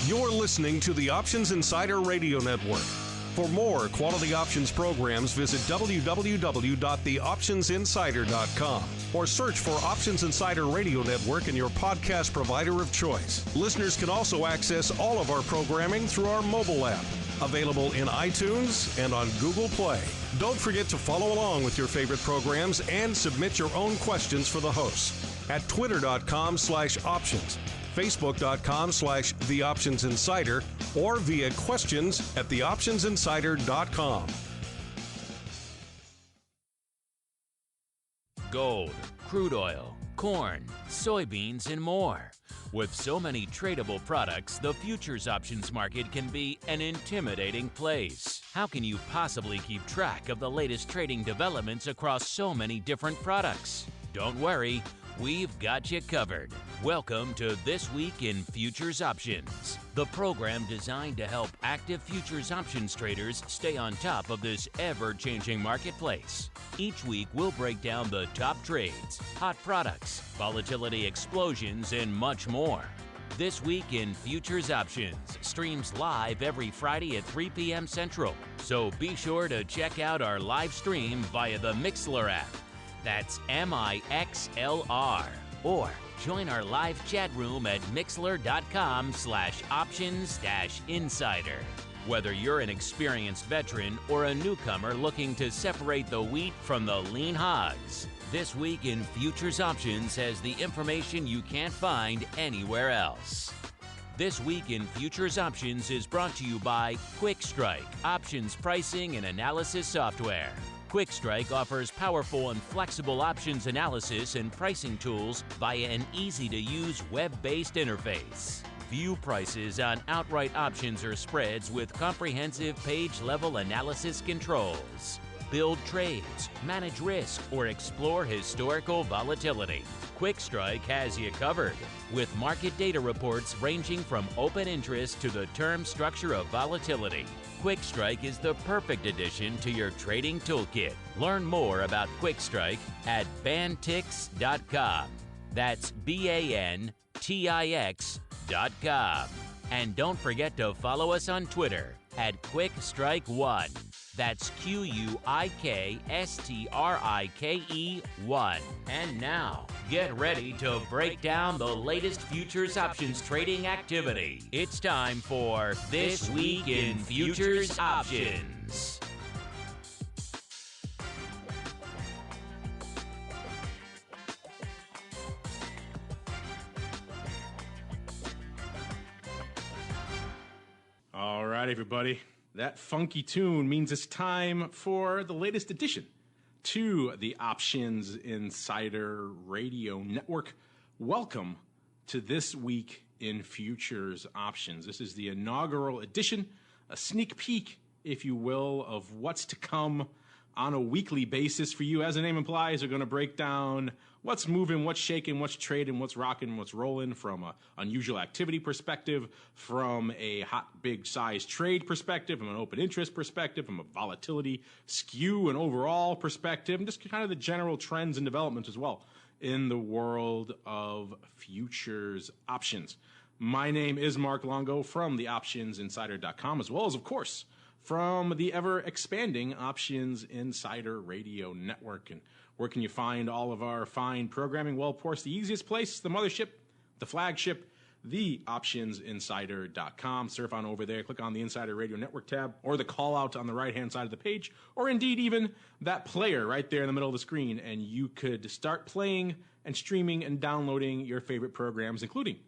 You're listening to the Options Insider Radio Network. For more quality options programs, visit www.theoptionsinsider.com or search for Options Insider Radio Network in your podcast provider of choice. Listeners can also access all of our programming through our mobile app, available in iTunes and on Google Play. Don't forget to follow along with your favorite programs and submit your own questions for the hosts at twitter.com/options, facebook.com/theoptionsinsider, or via questions at theoptionsinsider.com. Gold, crude oil, corn, soybeans, and more. With so many tradable products, the futures options market can be an intimidating place. How can you possibly keep track of the latest trading developments across so many different products? Don't worry, we've got you covered. Welcome to This Week in Futures Options, the program designed to help active futures options traders stay on top of this ever-changing marketplace. Each week, we'll break down the top trades, hot products, volatility explosions, and much more. This Week in Futures Options streams live every Friday at 3 p.m. Central, so be sure to check out our live stream via the MIXLR app. That's MIXLR. Or join our live chat room at mixlr.com/options-insider. Whether you're an experienced veteran or a newcomer looking to separate the wheat from the lean hogs, This Week in Futures Options has the information you can't find anywhere else. This Week in Futures Options is brought to you by QuikStrike, options pricing and analysis software. QuikStrike offers powerful and flexible options analysis and pricing tools via an easy-to-use web-based interface. View prices on outright options or spreads with comprehensive page-level analysis controls. Build trades, manage risk, or explore historical volatility. QuikStrike has you covered, with market data reports ranging from open interest to the term structure of volatility. QuikStrike is the perfect addition to your trading toolkit. Learn more about QuikStrike at Bantix.com. That's BANTIX.com. And don't forget to follow us on Twitter at QuikStrike1. That's QuikStrike1. And now, get ready to break down the latest futures options trading activity. It's time for This Week in Futures Options. All right, everybody. That funky tune means it's time for the latest addition to the Options Insider Radio Network. Welcome to This Week in Futures Options. This is the inaugural edition, a sneak peek, if you will, of what's to come on a weekly basis for you. As the name implies, we're going to break down what's moving, what's shaking, what's trading, what's rocking, what's rolling from an unusual activity perspective, from a hot, big size trade perspective, from an open interest perspective, from a volatility skew and overall perspective, and just kind of the general trends and developments as well in the world of futures options. My name is Mark Longo from the optionsinsider.com, as well as, of course, from the ever-expanding Options Insider Radio Network. And where can you find all of our fine programming? Well, of course, the easiest place, the mothership, the flagship, the optionsinsider.com. Surf on over there, click on the Insider Radio Network tab, or the call-out on the right-hand side of the page, or indeed even that player right there in the middle of the screen, and you could start playing and streaming and downloading your favorite programs, including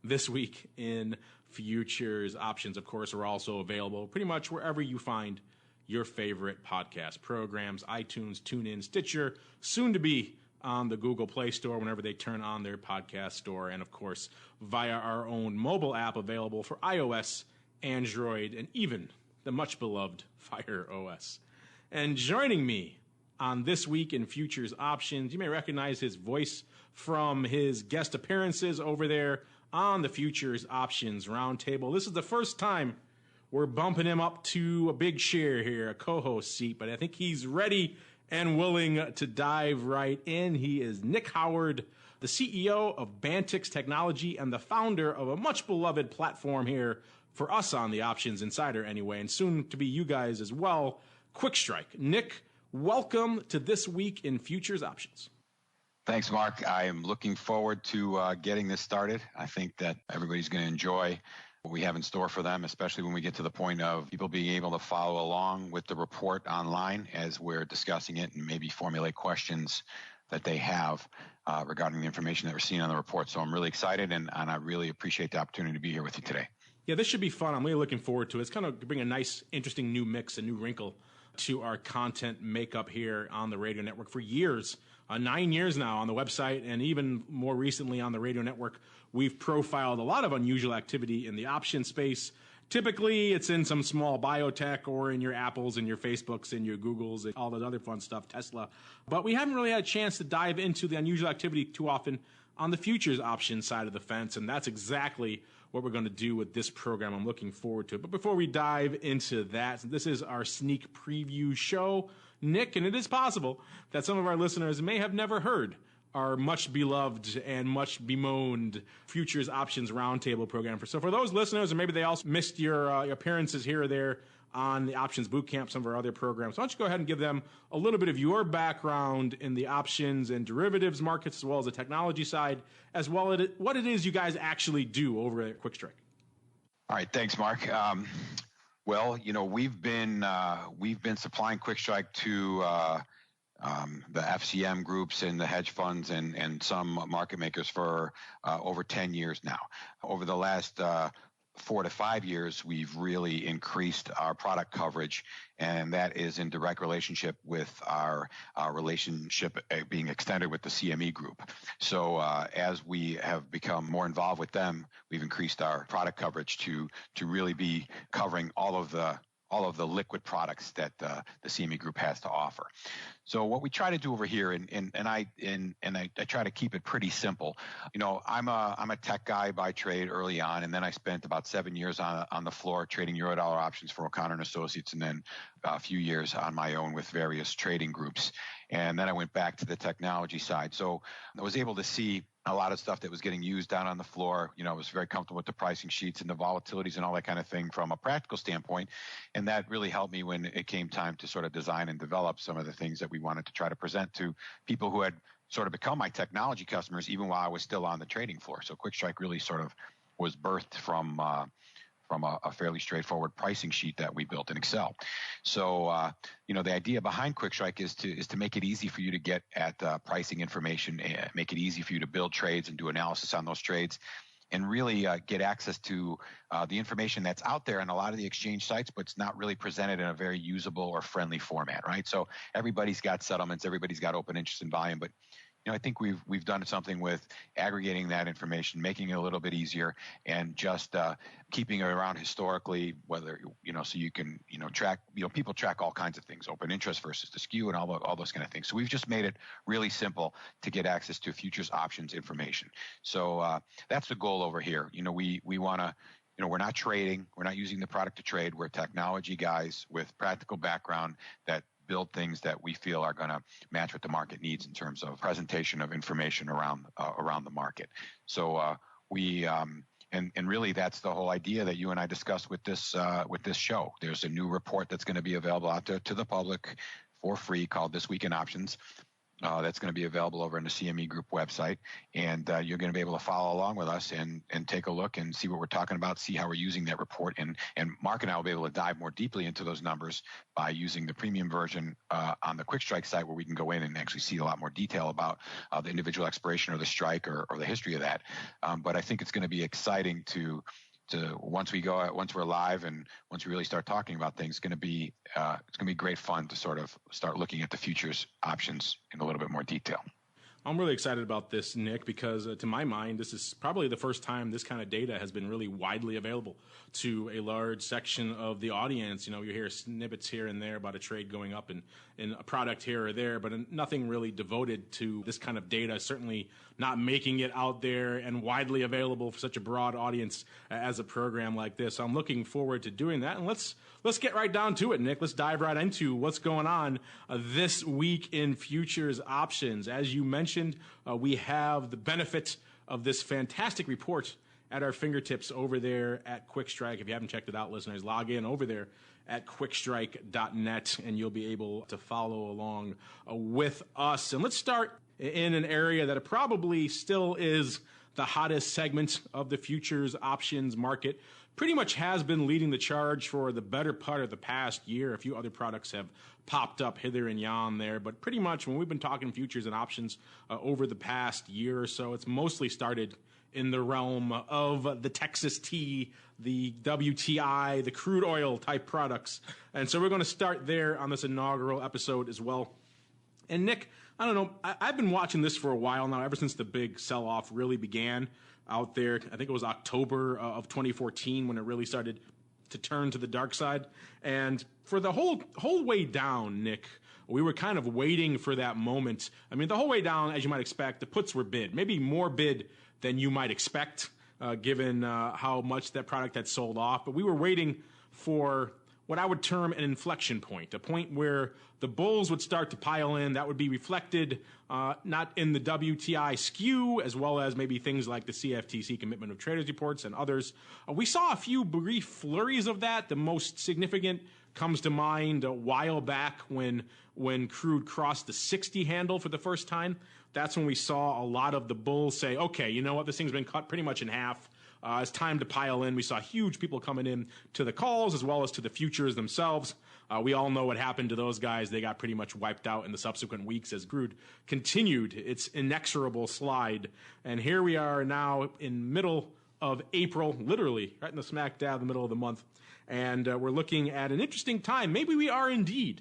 This Week in Futures Options. Of course, are also available pretty much wherever you find your favorite podcast programs: iTunes, TuneIn, Stitcher, soon to be on the Google Play Store whenever they turn on their podcast store, and of course via our own mobile app available for iOS, Android, and even the much beloved Fire OS. And joining me on This Week in Futures Options, you may recognize his voice from his guest appearances over there on the Futures Options Roundtable. This is the first time we're bumping him up to a big chair here, a co-host seat, but I think he's ready and willing to dive right in. He is Nick Howard the CEO of Bantix Technology and the founder of a much beloved platform here for us on the Options Insider anyway, and soon to be you guys as well, QuikStrike. Nick, welcome to This Week in Futures Options. Thanks, Mark. I am looking forward to getting this started. I think that everybody's going to enjoy what we have in store for them, especially when we get to the point of people being able to follow along with the report online as we're discussing it and maybe formulate questions that they have regarding the information that we're seeing on the report. So I'm really excited, and I really appreciate the opportunity to be here with you today. Yeah, this should be fun. I'm really looking forward to it. It's kind of bring a nice, interesting new mix, a new wrinkle to our content makeup here on the radio network for years. 9 years now on the website, and even more recently on the radio network, we've profiled a lot of unusual activity in the option space. Typically, it's in some small biotech or in your Apples and your Facebooks and your Googles and all that other fun stuff, Tesla. But we haven't really had a chance to dive into the unusual activity too often on the futures option side of the fence, and that's exactly what we're going to do with this program. I'm looking forward to it. But before we dive into that, this is our sneak preview show. Nick, and it is possible that some of our listeners may have never heard our much beloved and much bemoaned Futures Options Roundtable program. So for those listeners, and maybe they also missed your appearances here or there on the Options Bootcamp, some of our other programs, why don't you go ahead and give them a little bit of your background in the options and derivatives markets, as well as the technology side, as well as what it is you guys actually do over at QuikStrike. All right, thanks, Mark. Well, you know, we've been supplying QuikStrike to the FCM groups and the hedge funds and some market makers for over 10 years now. Over the last 4 to 5 years, we've really increased our product coverage, and that is in direct relationship with our relationship being extended with the CME group. So as we have become more involved with them, we've increased our product coverage to really be covering all of the liquid products that the CME group has to offer. So what we try to do over here, and I try to keep it pretty simple. You know, I'm a tech guy by trade early on, and then I spent about 7 years on the floor trading Eurodollar options for O'Connor and Associates, and then a few years on my own with various trading groups. And then I went back to the technology side. So I was able to see a lot of stuff that was getting used down on the floor. You know, I was very comfortable with the pricing sheets and the volatilities and all that kind of thing from a practical standpoint. And that really helped me when it came time to sort of design and develop some of the things that we wanted to try to present to people who had sort of become my technology customers even while I was still on the trading floor. So QuikStrike really sort of was birthed from a fairly straightforward pricing sheet that we built in Excel. So, you know, the idea behind QuikStrike is to make it easy for you to get at pricing information, make it easy for you to build trades and do analysis on those trades, and really get access to the information that's out there in a lot of the exchange sites, but it's not really presented in a very usable or friendly format, right? So everybody's got settlements, everybody's got open interest and volume, but you know, I think we've done something with aggregating that information, making it a little bit easier, and just keeping it around historically, whether, you know, so you can, you know, track, you know, people track all kinds of things, open interest versus the skew and all those kind of things. So we've just made it really simple to get access to futures options information. So that's the goal over here. You know, we want to, you know, we're not trading, we're not using the product to trade. We're technology guys with practical background that build things that we feel are going to match what the market needs in terms of presentation of information around the market. So and really that's the whole idea that you and I discussed with this show. There's a new report that's going to be available out there to the public for free called This Week in Options. That's going to be available over on the CME Group website, and you're going to be able to follow along with us and take a look and see what we're talking about, see how we're using that report, and Mark and I will be able to dive more deeply into those numbers by using the premium version on the QuikStrike site, where we can go in and actually see a lot more detail about the individual expiration or the strike or the history of that. But I think it's going to be exciting to once we're live and once we really start talking about things, it's going to be great fun to sort of start looking at the futures options in a little bit more detail. I'm really excited about this, Nick, because to my mind, this is probably the first time this kind of data has been really widely available to a large section of the audience. You know, you hear snippets here and there about a trade going up in a product here or there, but nothing really devoted to this kind of data, certainly not making it out there and widely available for such a broad audience as a program like this. So I'm looking forward to doing that. And let's get right down to it, Nick. Let's dive right into what's going on this week in futures options. As you mentioned, mentioned, we have the benefit of this fantastic report at our fingertips over there at QuikStrike. If you haven't checked it out, listeners, log in over there at QuikStrike.net, and you'll be able to follow along with us. And let's start in an area that probably still is the hottest segment of the futures options market. Pretty much has been leading the charge for the better part of the past year. A few other products have popped up hither and yon there, but pretty much when we've been talking futures and options over the past year or so, it's mostly started in the realm of the Texas tea, the WTI, the crude oil type products. And so we're going to start there on this inaugural episode as well. And Nick, I don't know, I've been watching this for a while now, ever since the big sell-off really began out there. I think it was October of 2014 when it really started to turn to the dark side. And for the whole way down, Nick, we were kind of waiting for that moment. I mean, the whole way down, as you might expect, the puts were bid, maybe more bid than you might expect, given how much that product had sold off. But we were waiting for what I would term an inflection point, a point where the bulls would start to pile in. That would be reflected not in the WTI skew, as well as maybe things like the CFTC Commitment of Traders reports and others. We saw a few brief flurries of that. The most significant comes to mind a while back when crude crossed the 60 handle for the first time. That's when we saw a lot of the bulls say, okay, you know what, this thing's been cut pretty much in half. It's time to pile in. We saw huge people coming in to the calls as well as to the futures themselves. We all know what happened to those guys. They got pretty much wiped out in the subsequent weeks as crude continued its inexorable slide. And here we are now in middle of April, literally right in the smack dab in the middle of the month. And we're looking at an interesting time. Maybe we are indeed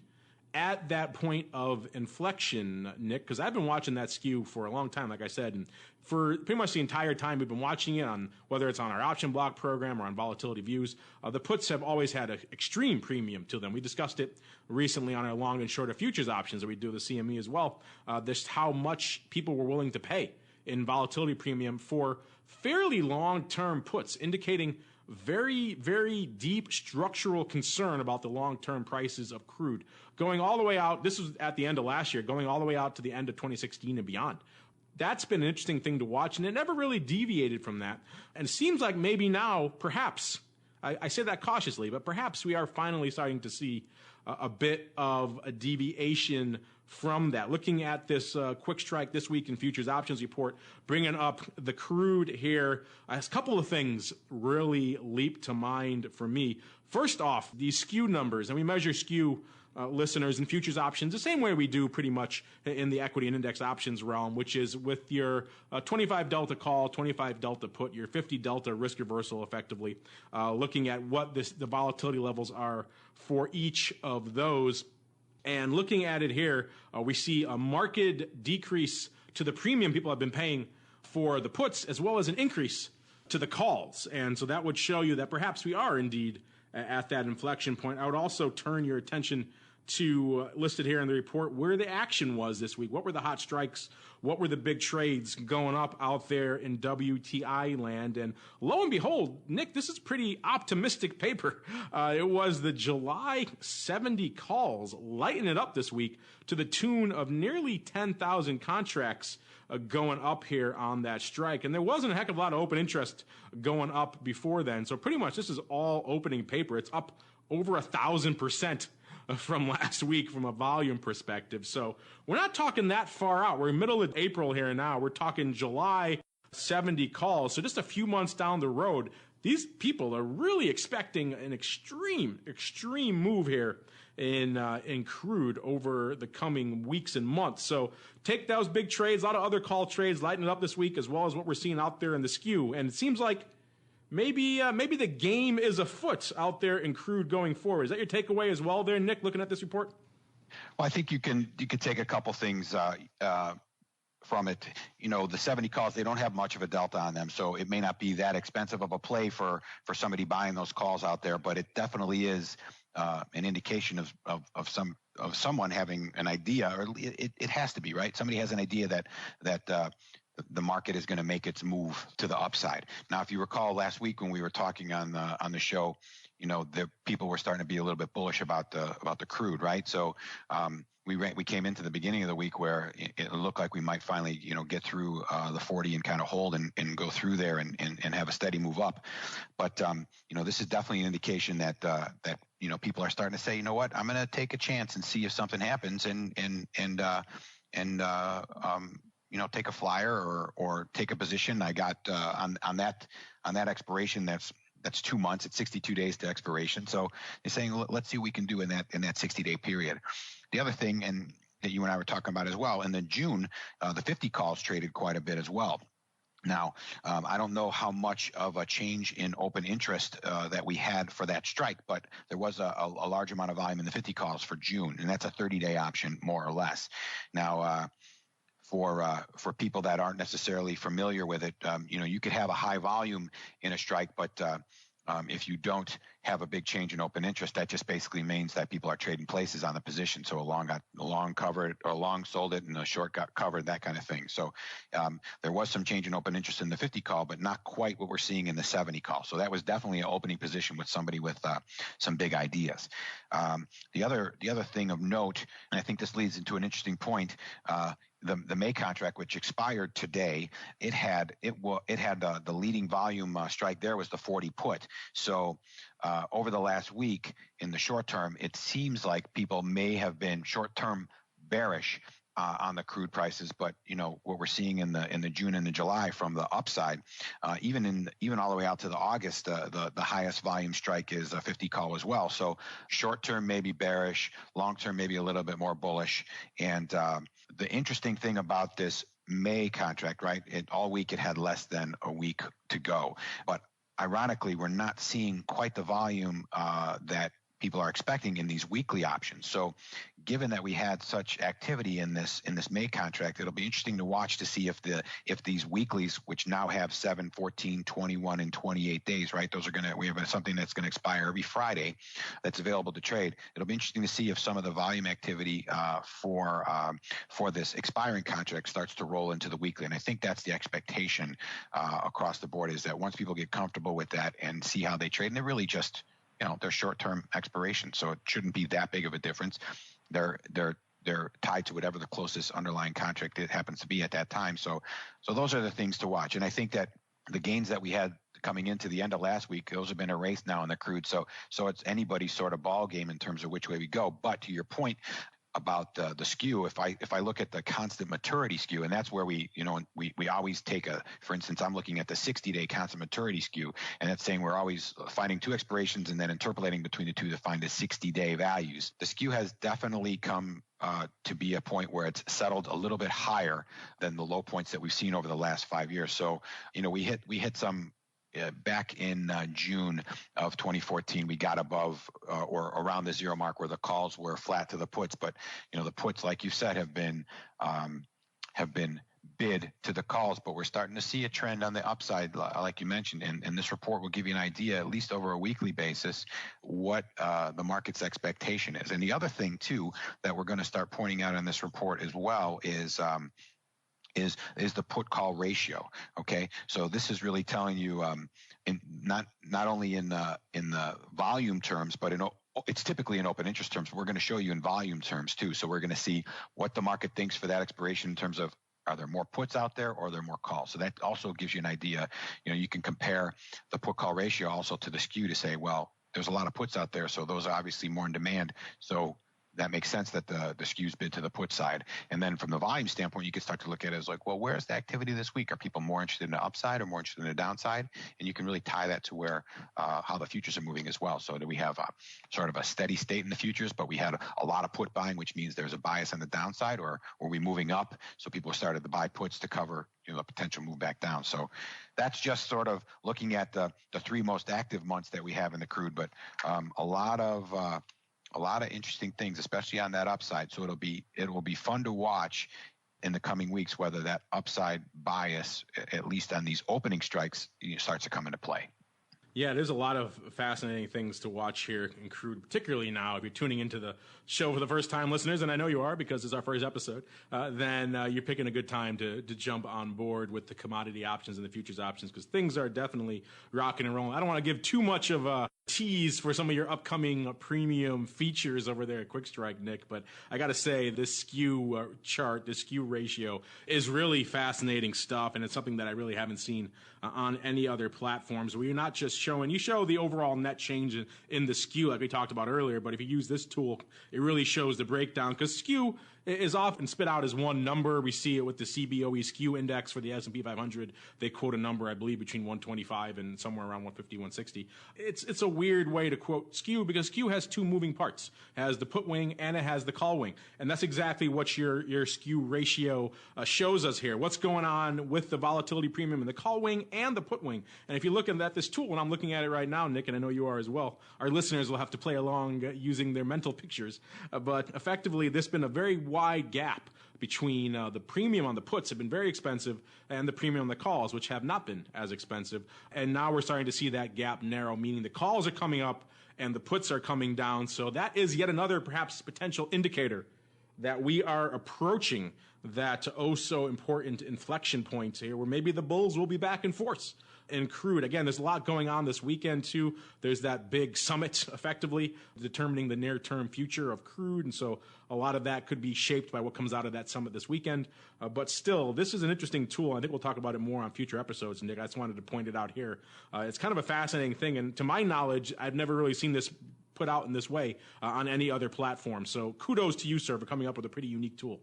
at that point of inflection, Nick, because I've been watching that skew for a long time, like I said, and for pretty much the entire time we've been watching it, on whether it's on our option block program or on volatility views, the puts have always had an extreme premium to them. We discussed it recently on our long and shorter futures options that we do the CME as well, just how much people were willing to pay in volatility premium for fairly long-term puts, indicating very, very deep structural concern about the long-term prices of crude. Going all the way out, this was at the end of last year, going all the way out to the end of 2016 and beyond. That's been an interesting thing to watch, and it never really deviated from that. And it seems like maybe now, perhaps, I say that cautiously, but perhaps we are finally starting to see a bit of a deviation from that. Looking at this QuikStrike This Week in Futures Options report, bringing up the crude here, a couple of things really leap to mind for me. First off, these skew numbers, and we measure skew listeners in futures options the same way we do pretty much in the equity and index options realm, which is with your 25 delta call, 25 delta put, your 50 delta risk reversal effectively, looking at what the volatility levels are for each of those. And looking at it here, we see a marked decrease to the premium people have been paying for the puts, as well as an increase to the calls. And so that would show you that perhaps we are indeed at that inflection point. I would also turn your attention to, listed here in the report, where the action was this week. What were the hot strikes? What were the big trades going up out there in WTI land? And lo and behold, Nick, this is pretty optimistic paper. It was the July 70 calls lighting it up this week to the tune of nearly 10,000 contracts going up here on that strike. And there wasn't a heck of a lot of open interest going up before then. So pretty much this is all opening paper. It's up over 1,000% from last week from a volume perspective. So we're not talking that far out. We're in middle of April here now. We're talking July 70 calls. So just a few months down the road, these people are really expecting an extreme move here in crude over the coming weeks and months. So take those big trades, a lot of other call trades, lighten it up this week, as well as what we're seeing out there in the skew. And it seems like maybe the game is afoot out there in crude going forward. Is that your takeaway as well there, Nick, looking at this report? Well, I think you can take a couple things from it. You know, the 70 calls, they don't have much of a delta on them, so it may not be that expensive of a play for somebody buying those calls out there, but it definitely is an indication of someone having an idea, or it has to be, right? Somebody has an idea that the market is going to make its move to the upside. Now, if you recall last week when we were talking on the show, you know, the people were starting to be a little bit bullish about the crude, right? So we came into the beginning of the week where it looked like we might finally, get through the 40 and kind of hold and go through there and have a steady move up. But this is definitely an indication that people are starting to say, you know what, I'm going to take a chance and see if something happens and take a flyer or take a position. I got on that expiration that's 2 months. It's 62 days to expiration. So they're saying, let's see what we can do in that 60-day period. The other thing, and that you and I were talking about as well, in the June, the 50 calls traded quite a bit as well. Now, I don't know how much of a change in open interest that we had for that strike, but there was a large amount of volume in the 50 calls for June, and that's a 30-day option, more or less. Now, for people that aren't necessarily familiar with it, you could have a high volume in a strike, but if you don't have a big change in open interest, that just basically means that people are trading places on the position. So a long covered, or a long sold it, and a short got covered, that kind of thing. So there was some change in open interest in the 50 call, but not quite what we're seeing in the 70 call. So that was definitely an opening position with somebody with some big ideas. The other thing of note, and I think this leads into an interesting point. The May contract, which expired today, it had the leading volume strike there was the 40 put. So over the last week, in the short term, it seems like people may have been short term bearish on the crude prices, but what we're seeing in the June and the July from the upside, even all the way out to the August, the highest volume strike is a 50 call as well. So short term maybe bearish, long term maybe a little bit more bullish. And the interesting thing about this May contract, right? All week it had less than a week to go, but ironically, we're not seeing quite the volume that people are expecting in these weekly options. So given that we had such activity in this May contract, it'll be interesting to watch to see if these weeklies, which now have 7, 14, 21, and 28 days, right? We have something that's going to expire every Friday that's available to trade. It'll be interesting to see if some of the volume activity for this expiring contract starts to roll into the weekly. And I think that's the expectation across the board, is that once people get comfortable with that and see how they trade, and they're really just they're short-term expiration, so it shouldn't be that big of a difference. They're tied to whatever the closest underlying contract it happens to be at that time. So those are the things to watch. And I think that the gains that we had coming into the end of last week, those have been erased now in the crude. So it's anybody's sort of ball game in terms of which way we go. But to your point about the skew, if I look at the constant maturity skew, and that's where we always take for instance, I'm looking at the 60-day constant maturity skew, and that's saying we're always finding two expirations and then interpolating between the two to find the 60-day values. The skew has definitely come to be a point where it's settled a little bit higher than the low points that we've seen over the last 5 years. So we hit some back in June of 2014, we got above or around the zero mark where the calls were flat to the puts. But the puts, like you said, have been bid to the calls. But we're starting to see a trend on the upside, like you mentioned. And this report will give you an idea, at least over a weekly basis, what the market's expectation is. And the other thing too that we're going to start pointing out in this report as well is the put call ratio. Okay, so this is really telling you not only in the volume terms, but it's typically in open interest terms. We're going to show you in volume terms too. So we're going to see what the market thinks for that expiration in terms of, are there more puts out there or are there more calls? So that also gives you an idea. You can compare the put call ratio also to the skew to say, well, there's a lot of puts out there, so those are obviously more in demand. So that makes sense that the skew's bid to the put side. And then from the volume standpoint, you can start to look at it as like, well, where's the activity this week? Are people more interested in the upside or more interested in the downside? And you can really tie that to where how the futures are moving as well. So do we have sort of a steady state in the futures, but we had a lot of put buying, which means there's a bias on the downside, or were we moving up? So people started to buy puts to cover a potential move back down. So that's just sort of looking at the three most active months that we have in the crude, but a lot of interesting things, especially on that upside. So it will be fun to watch in the coming weeks whether that upside bias, at least on these opening strikes, starts to come into play. Yeah, there's a lot of fascinating things to watch here in Crude, particularly now if you're tuning into the show for the first time, listeners, and I know you are because it's our first episode, then you're picking a good time to jump on board with the commodity options and the futures options because things are definitely rocking and rolling. I don't want to give too much of a tease for some of your upcoming premium features over there at QuikStrike, Nick, but I got to say this skew chart, this skew ratio is really fascinating stuff, and it's something that I really haven't seen on any other platforms where you're not just you show the overall net change in the skew like we talked about earlier, but if you use this tool, it really shows the breakdown because skew is often spit out as one number. We see it with the CBOE skew index for the S&P 500. They quote a number, I believe, between 125 and somewhere around 150, 160. It's a weird way to quote skew because skew has two moving parts. It has the put wing and it has the call wing. And that's exactly what your skew ratio shows us here. What's going on with the volatility premium in the call wing and the put wing. And if you're looking at this tool, when I'm looking at it right now, Nick, and I know you are as well, our listeners will have to play along using their mental pictures. But effectively, there's been a very wide gap between the premium on the puts have been very expensive and the premium on the calls, which have not been as expensive. And now we're starting to see that gap narrow, meaning the calls are coming up and the puts are coming down. So that is yet another perhaps potential indicator that we are approaching that oh so important inflection point here where maybe the bulls will be back in force. In crude, again, there's a lot going on this weekend, too. There's that big summit, effectively, determining the near-term future of crude. And so a lot of that could be shaped by what comes out of that summit this weekend. But still, this is an interesting tool. I think we'll talk about it more on future episodes, Nick. I just wanted to point it out here. It's kind of a fascinating thing. And to my knowledge, I've never really seen this put out in this way on any other platform. So kudos to you, sir, for coming up with a pretty unique tool.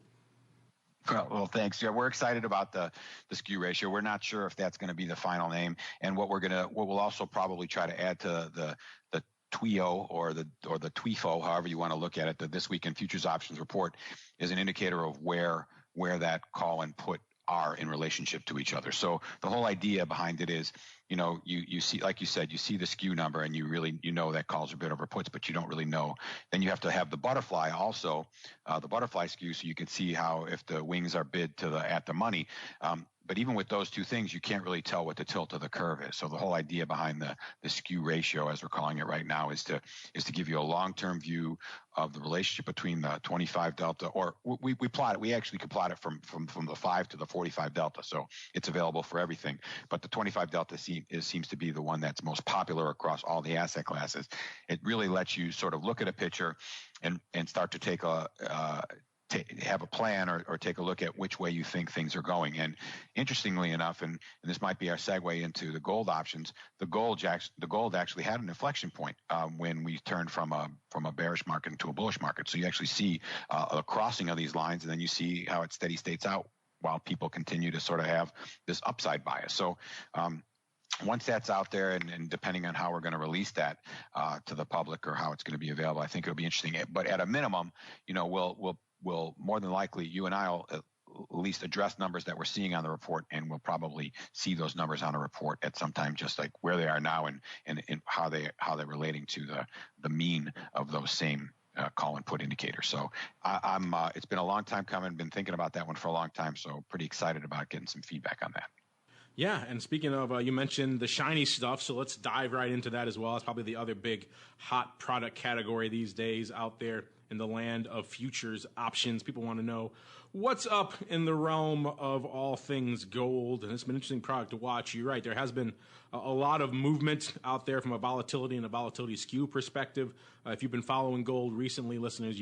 Well, thanks. Yeah, we're excited about the skew ratio. We're not sure if that's going to be the final name, and what we'll also probably try to add to the TWIO or the TWIFO, however you want to look at it, the This Week in Futures Options report is an indicator of where that call and put are in relationship to each other. So the whole idea behind it is, you see, like you said, you see the skew number and you know that calls are bid over puts, but you don't really know. Then you have to have the butterfly also, the butterfly skew, so you can see how if the wings are bid at the money. But even with those two things, you can't really tell what the tilt of the curve is. So the whole idea behind the skew ratio, as we're calling it right now, is to give you a long-term view of the relationship between the 25 delta, or we plot it. We actually can plot it from the 5 to the 45 delta. So it's available for everything. But the 25 delta seems to be the one that's most popular across all the asset classes. It really lets you sort of look at a picture and start to take have a plan or take a look at which way you think things are going. And interestingly enough, and this might be our segue into the gold options, the gold actually had an inflection point when we turned from a bearish market into a bullish market. So you actually see a crossing of these lines, and then you see how it steady states out while people continue to sort of have this upside bias. So once that's out there, and depending on how we're going to release that to the public or how it's going to be available, I think it'll be interesting. But at a minimum, we'll more than likely, you and I will at least address numbers that we're seeing on the report, and we'll probably see those numbers on a report at some time, just like where they are now and how they're relating to the mean of those same call and put indicators. So it's been a long time coming, been thinking about that one for a long time, so pretty excited about getting some feedback on that. Yeah, and speaking of, you mentioned the shiny stuff, so let's dive right into that as well. It's probably the other big hot product category these days out there in the land of futures options. People want to know what's up in the realm of all things gold, and it's been an interesting product to watch. You're right, there has been a lot of movement out there from a volatility and a volatility skew perspective. If you've been following gold recently, listeners,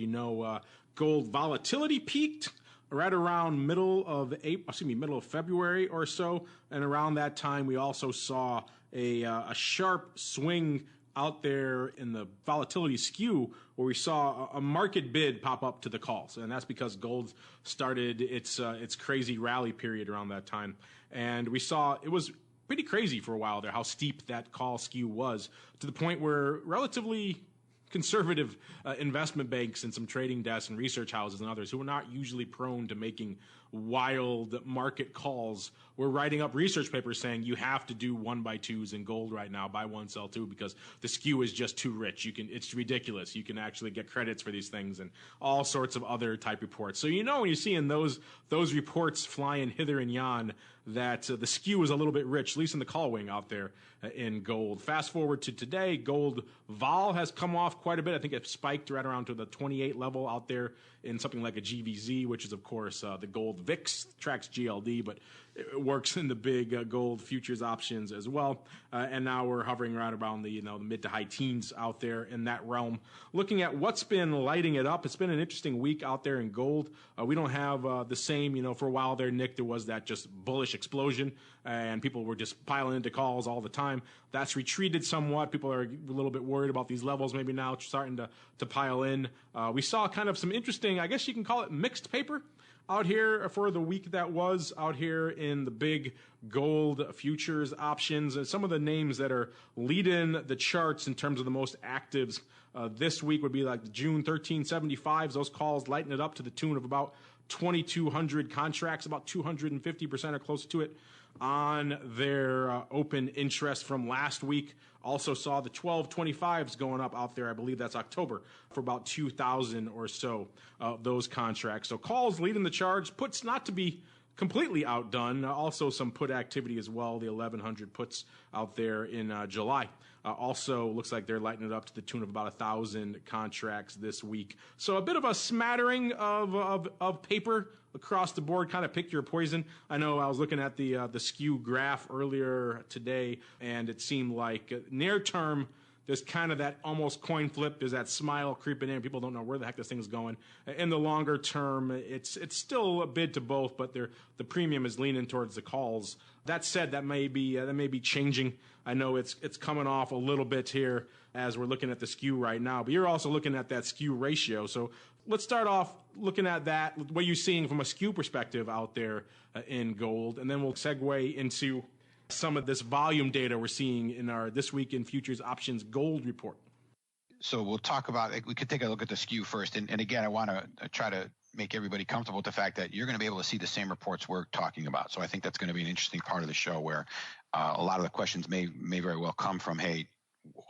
gold volatility peaked right around middle of February or so, and around that time we also saw a sharp swing out there in the volatility skew where we saw a market bid pop up to the calls, and that's because gold started its crazy rally period around that time, and we saw it was pretty crazy for a while there how steep that call skew was, to the point where relatively conservative investment banks and some trading desks and research houses and others who are not usually prone to making wild market calls. We're writing up research papers saying you have to do 1x2s in gold right now, buy one, sell two, because the skew is just too rich. It's ridiculous. You can actually get credits for these things and all sorts of other type reports. So when you're seeing those reports flying hither and yon, that the skew is a little bit rich, at least in the call wing out there in gold. Fast forward to today, gold vol has come off quite a bit. I think it spiked right around to the 28 level out there in something like a GVZ, which is, of course, the gold VIX, tracks GLD, but it works in the big gold futures options as well. And now we're hovering right around the mid to high teens out there in that realm. Looking at what's been lighting it up, it's been an interesting week out there in gold. We don't have the same, for a while there, Nick, there was that just bullish explosion and people were just piling into calls all the time. That's retreated somewhat. People are a little bit worried about these levels maybe now starting to pile in. We saw kind of some interesting, I guess you can call it mixed paper out here for the week that was out here in the big gold futures options. And some of the names that are leading the charts in terms of the most actives this week would be like the June 1375s. Those calls lighten it up to the tune of about 2,200 contracts, about 250% or close to it on their open interest from last week. Also saw the 1225s going up out there. I believe that's October for about 2,000 or so of those contracts. So calls leading the charge, puts not to be completely outdone. Also some put activity as well, the 1,100 puts out there in July. Also looks like they're lighting it up to the tune of about 1,000 contracts this week. So a bit of a smattering of paper across the board. Kind of pick your poison. I know I was looking at the skew graph earlier today, and it seemed like near term there's kind of that almost coin flip. There's that smile creeping in. People don't know where the heck this thing is going. In the longer term, it's still a bid to both, but the premium is leaning towards the calls. That said, that may be changing. I know it's coming off a little bit here as we're looking at the skew right now, but you're also looking at that skew ratio. So let's start off looking at that, what you're seeing from a skew perspective out there in gold, and then we'll segue into some of this volume data we're seeing in our This Week in Futures Options Gold report. So we'll talk about, we could take a look at the skew first. And again, I want to try to make everybody comfortable with the fact that you're going to be able to see the same reports we're talking about. So I think that's going to be an interesting part of the show where a lot of the questions may very well come from, hey,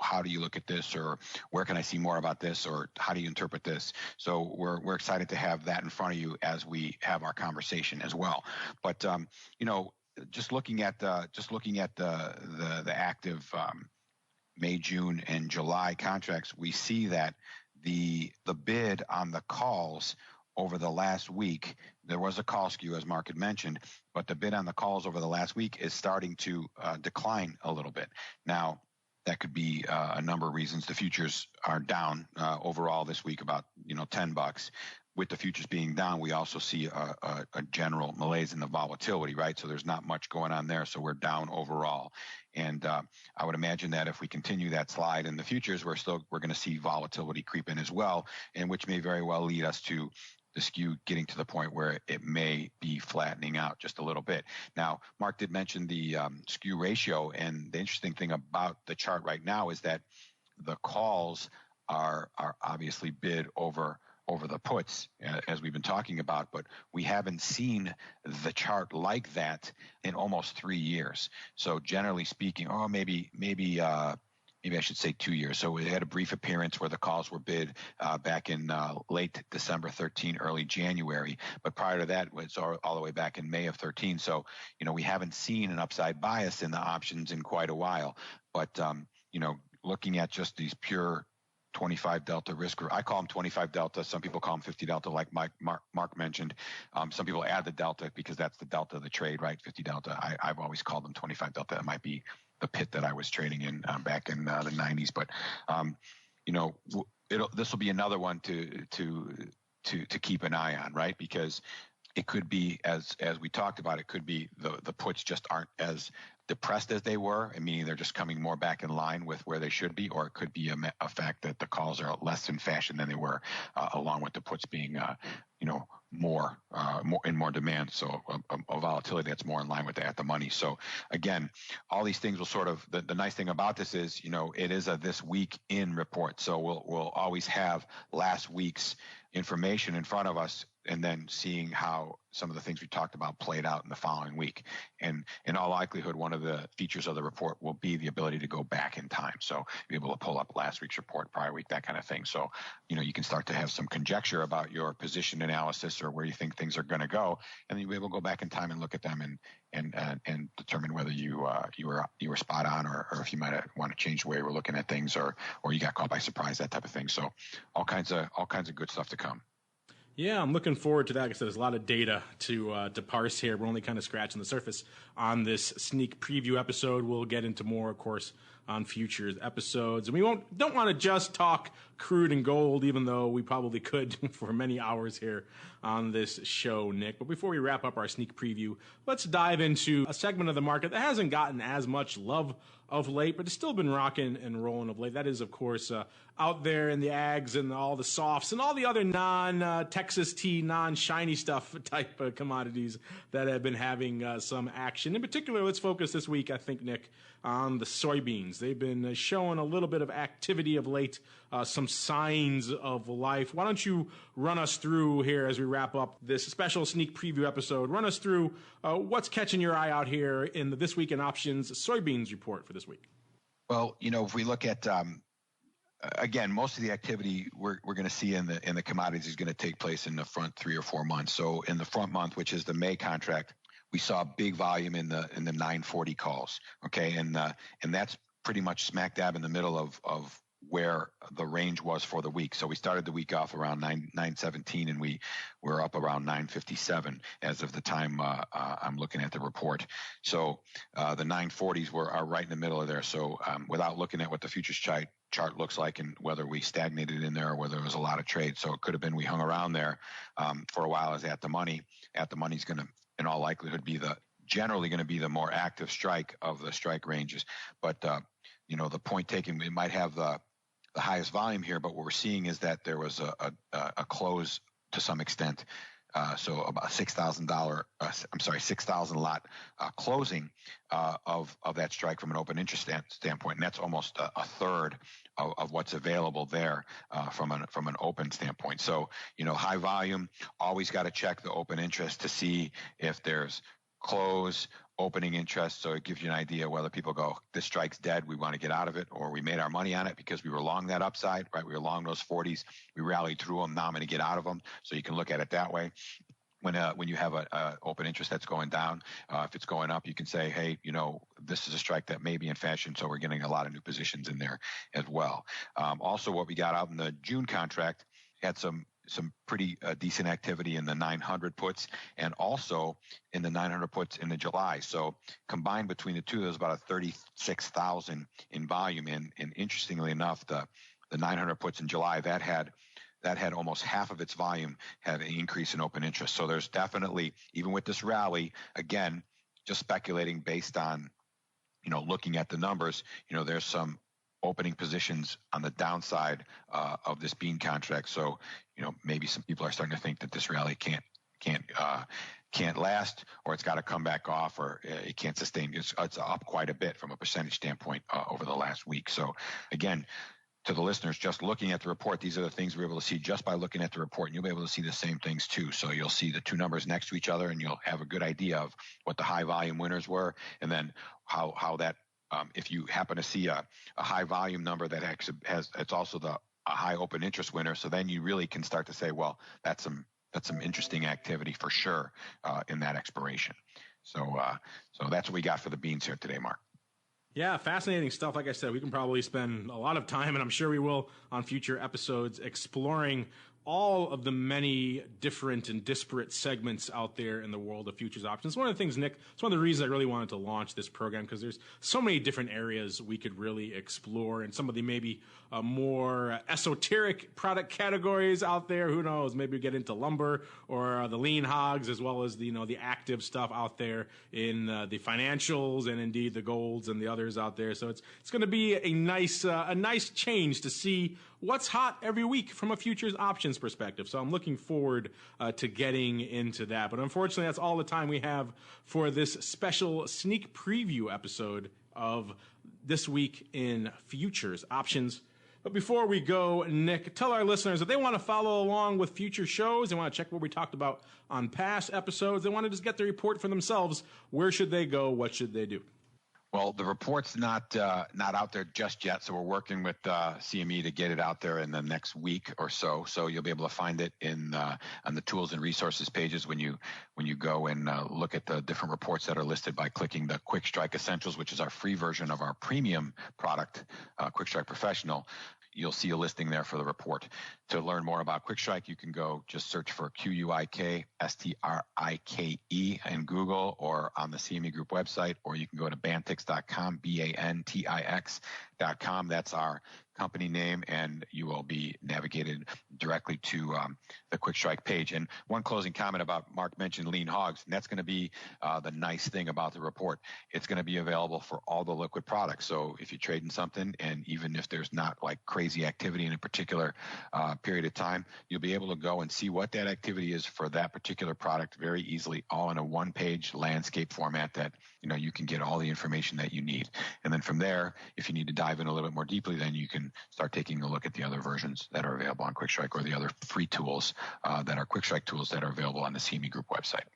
how do you look at this, or where can I see more about this, or how do you interpret this? So we're excited to have that in front of you as we have our conversation as well. But just looking at the active May, June, and July contracts, we see that the bid on the calls over the last week, there was a call skew, as Mark had mentioned, but the bid on the calls over the last week is starting to decline a little bit. Now, that could be a number of reasons. The futures are down overall this week about $10. With the futures being down, we also see a general malaise in the volatility, right? So there's not much going on there. So we're down overall. And I would imagine that if we continue that slide in the futures, we're going to see volatility creep in as well, and which may very well lead us to the skew getting to the point where it may be flattening out just a little bit. Now, Mark did mention the skew ratio, and the interesting thing about the chart right now is that the calls are obviously bid over the puts, as we've been talking about, but we haven't seen the chart like that in almost 3 years. So generally speaking, maybe I should say 2 years. So we had a brief appearance where the calls were bid back in late December 13, early January. But prior to that, it was all the way back in May of 13. So, we haven't seen an upside bias in the options in quite a while. But, looking at just these pure 25 delta risk, or I call them 25 delta. Some people call them 50 delta, like Mark mentioned. Some people add the delta because that's the delta of the trade, right? 50 delta. I've always called them 25 delta. That might be the pit that I was trading in back in the 90s. But this will be another one to keep an eye on, right? Because it could be, as we talked about, it could be the puts just aren't as depressed as they were, and meaning they're just coming more back in line with where they should be, or it could be a fact that the calls are less in fashion than they were, along with the puts being more demand. So a volatility that's more in line with the at the money. So again, all these things will sort of, the nice thing about this is, it is a this week in report. So we'll always have last week's information in front of us, and then seeing how some of the things we talked about played out in the following week. And in all likelihood, one of the features of the report will be the ability to go back in time. So be able to pull up last week's report, prior week, that kind of thing. So, you can start to have some conjecture about your position analysis or where you think things are going to go. And then you'll be able to go back in time and look at them and determine whether you were spot on, or if you might want to change the way you were looking at things, or you got caught by surprise, that type of thing. So all kinds of good stuff to come. Yeah, I'm looking forward to that. Like I said, there's a lot of data to parse here. We're only kind of scratching the surface on this sneak preview episode. We'll get into more, of course, on future episodes. And we don't want to just talk crude and gold, even though we probably could for many hours here on this show, Nick. But before we wrap up our sneak preview, let's dive into a segment of the market that hasn't gotten as much love of late, but it's still been rocking and rolling of late. That is, of course, out there in the ags and all the softs and all the other non-Texas tea, non-shiny stuff type commodities that have been having some action. In particular, let's focus this week, I think, Nick, on the soybeans. They've been showing a little bit of activity of late, some signs of life. Why don't you run us through here as we wrap up this special sneak preview episode? Run us through what's catching your eye out here in the This Week in Options soybeans report for this week. Well, if we look at again, most of the activity we're going to see in the commodities is going to take place in the front 3 or 4 months. So in the front month, which is the May contract, we saw big volume in the 940 calls. Okay, and that's pretty much smack dab in the middle of where the range was for the week. So we started the week off around 917, and we're up around 957 as of the time I'm looking at the report. So the 940s are right in the middle of there. So without looking at what the futures chart looks like and whether we stagnated in there or whether there was a lot of trade. So it could have been we hung around there for a while as at the money. At the money's going to, in all likelihood, be generally going to be the more active strike of the strike ranges. But the point taken, we might have the highest volume here, but what we're seeing is that there was a close to some extent. So about $6,000 lot closing of that strike from an open interest standpoint, and that's almost a third of what's available there from an open standpoint. So high volume, always got to check the open interest to see if there's close opening interest. So it gives you an idea whether people go, this strike's dead, we want to get out of it, or we made our money on it because we were long that upside, right? We were long those 40s, we rallied through them, now I'm going to get out of them. So you can look at it that way. When you have a open interest that's going down, if it's going up, you can say, hey, this is a strike that may be in fashion, so we're getting a lot of new positions in there as well. Also, what we got out in the June contract had some pretty decent activity in the 900 puts, and also in the 900 puts in the July. So combined between the two, there's about a 36,000 in volume. And interestingly enough, the 900 puts in July, that had almost half of its volume had an increase in open interest. So there's definitely, even with this rally, again, just speculating based on, looking at the numbers, there's some opening positions on the downside of this bean contract. So, maybe some people are starting to think that this rally can't last, or it's got to come back off, or it can't sustain. It's up quite a bit from a percentage standpoint over the last week. So again, to the listeners, just looking at the report, these are the things we're able to see just by looking at the report, and you'll be able to see the same things too. So you'll see the two numbers next to each other, and you'll have a good idea of what the high volume winners were, and then how that if you happen to see a high volume number that actually it's also a high open interest winner, so then you really can start to say, well, that's some interesting activity for sure in that expiration. So that's what we got for the beans here today, Mark. Yeah, fascinating stuff. Like I said, we can probably spend a lot of time, and I'm sure we will on future episodes, exploring all of the many different and disparate segments out there in the world of futures options. One of the things, Nick, it's one of the reasons I really wanted to launch this program, because there's so many different areas we could really explore, and some of the maybe more esoteric product categories out there. Who knows? Maybe we get into lumber or the lean hogs, as well as the active stuff out there in the financials, and indeed the golds and the others out there. So it's going to be a nice change to see what's hot every week from a futures options perspective. So I'm looking forward to getting into that. But unfortunately, that's all the time we have for this special sneak preview episode of This Week in Futures Options. But before we go, Nick, tell our listeners if they want to follow along with future shows, they want to check what we talked about on past episodes, they want to just get the report for themselves, where should they go? What should they do? Well, the report's not out there just yet, so we're working with CME to get it out there in the next week or so. So you'll be able to find it on the tools and resources pages when you go and look at the different reports that are listed by clicking the QuikStrike Essentials, which is our free version of our premium product, QuikStrike Professional. You'll see a listing there for the report. To learn more about QuikStrike, you can go just search for QuikStrike in Google or on the CME Group website, or you can go to Bantix.com, Bantix.com. That's our company name, and you will be navigated directly to the QuikStrike page. And one closing comment about Mark mentioned lean hogs, and that's going to be the nice thing about the report. It's going to be available for all the liquid products. So if you're trading something, and even if there's not like crazy activity in a particular period of time, you'll be able to go and see what that activity is for that particular product very easily, all in a one-page landscape format that you can get all the information that you need. And then from there, if you need to dive in a little bit more deeply, then you can start taking a look at the other versions that are available on QuikStrike or the other free tools that are QuikStrike tools that are available on the CME Group website.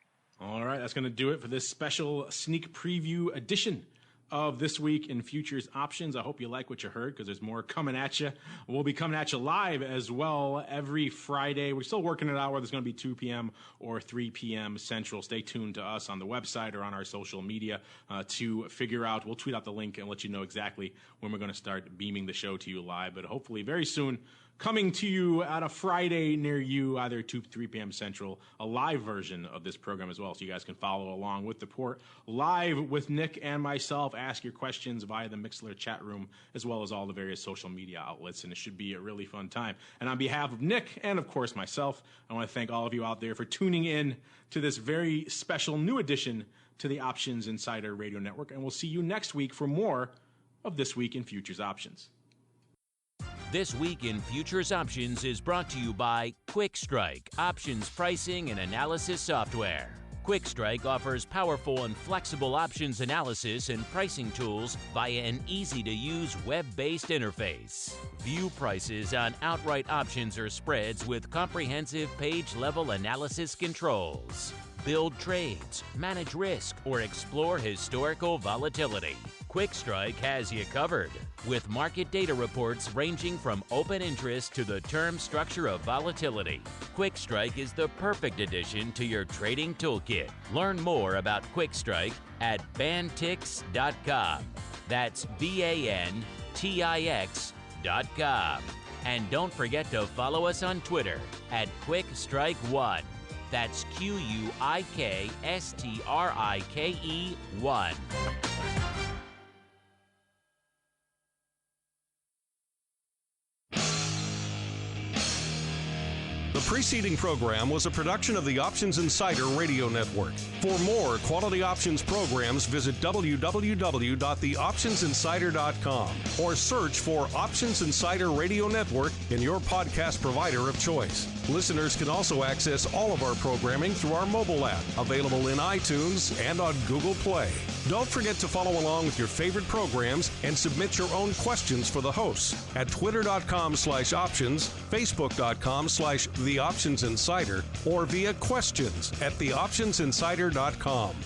All right, that's going to do it for this special sneak preview edition of This Week in Futures Options. I hope you like what you heard, because there's more coming at you. We'll be coming at you live as well every Friday. We're still working it out whether it's going to be 2 p.m. or 3 p.m. Central. Stay tuned to us on the website or on our social media to figure out. We'll tweet out the link and let you know exactly when we're going to start beaming the show to you live. But hopefully very soon, coming to you at a Friday near you, either 2 3 p.m. Central, a live version of this program as well, so you guys can follow along with the report live with Nick and myself. Ask your questions via the MIXLR chat room, as well as all the various social media outlets, and it should be a really fun time. And on behalf of Nick and, of course, myself, I want to thank all of you out there for tuning in to this very special new edition to the Options Insider Radio Network, and we'll see you next week for more of This Week in Futures Options. This Week in Futures Options is brought to you by QuikStrike, options pricing and analysis software. QuikStrike offers powerful and flexible options analysis and pricing tools via an easy-to-use web-based interface. View prices on outright options or spreads with comprehensive page-level analysis controls. Build trades, manage risk, or explore historical volatility. QuikStrike has you covered, with market data reports ranging from open interest to the term structure of volatility. QuikStrike is the perfect addition to your trading toolkit. Learn more about QuikStrike at Bantix.com. That's Bantix.com. And don't forget to follow us on Twitter at QuikStrike1. That's QuikStrike1. The preceding program was a production of the Options Insider Radio Network. For more quality options programs, visit www.theoptionsinsider.com or search for Options Insider Radio Network in your podcast provider of choice. Listeners can also access all of our programming through our mobile app, available in iTunes and on Google Play. Don't forget to follow along with your favorite programs and submit your own questions for the hosts at twitter.com/options, facebook.com/theoptionsinsider, or via questions at theoptionsinsider.com.